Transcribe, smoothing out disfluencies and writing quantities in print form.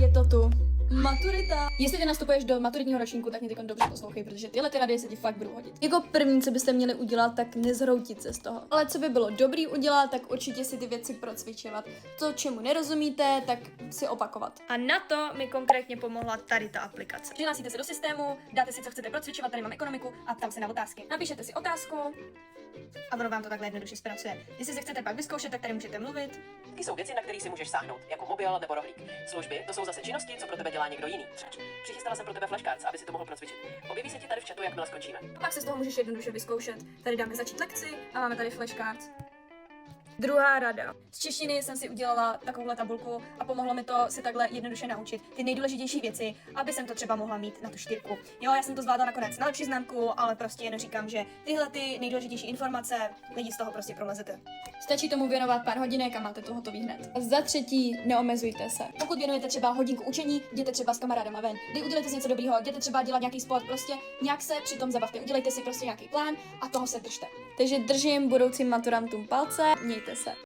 je to tu. Maturita. Jestli ty nastupuješ do maturitního ročníku, tak mě teď dobře poslouchej, protože tyhle ty rady se ti fakt budou hodit. Jako první, co byste měli udělat, tak nezhroutit se z toho. Ale co by bylo dobrý udělat, tak určitě si ty věci procvičovat. To, čemu nerozumíte, tak si opakovat. A na to mi konkrétně pomohla tady ta aplikace. Přihlásíte se do systému, dáte si, co chcete procvičovat, tady mám ekonomiku a tam se na otázky. Napíšete si otázku. A ono vám to takhle jednoduše zpracuje. Jestli se chcete pak vyzkoušet, tak tady můžete mluvit. Taky jsou věci, na které si můžeš sáhnout, jako mobil nebo rohlík. Služby, to jsou zase činnosti, co pro tebe dělá někdo jiný. Třeč. Přichystala jsem pro tebe flashcards, aby si to mohl procvičit. Objeví se ti tady v chatu, jakmile skončíme. A pak se z toho můžeš jednoduše vyzkoušet. Tady dáme začít lekci a máme tady flashcards. Druhá rada. Z češtiny jsem si udělala takovouhle tabulku a pomohlo mi to si takhle jednoduše naučit ty nejdůležitější věci, aby jsem to třeba mohla mít na tu 4. Jo, já jsem to zvládla nakonec na lepší známku, ale prostě jen říkám, že tyhle ty nejdůležitější informace lidi z toho prostě prolezete. Stačí tomu věnovat pár hodinek a máte to hotový hned. Za třetí, neomezujte se. Pokud věnujete třeba hodinku učení, jděte třeba s kamarádama ven. Kdy udělejte si něco dobrýho, jděte třeba dělat nějaký sport, prostě nějak se při tom zabavte. Udělejte si prostě nějaký plán a toho se držte. Takže držím budoucím maturantům palce, mějte se.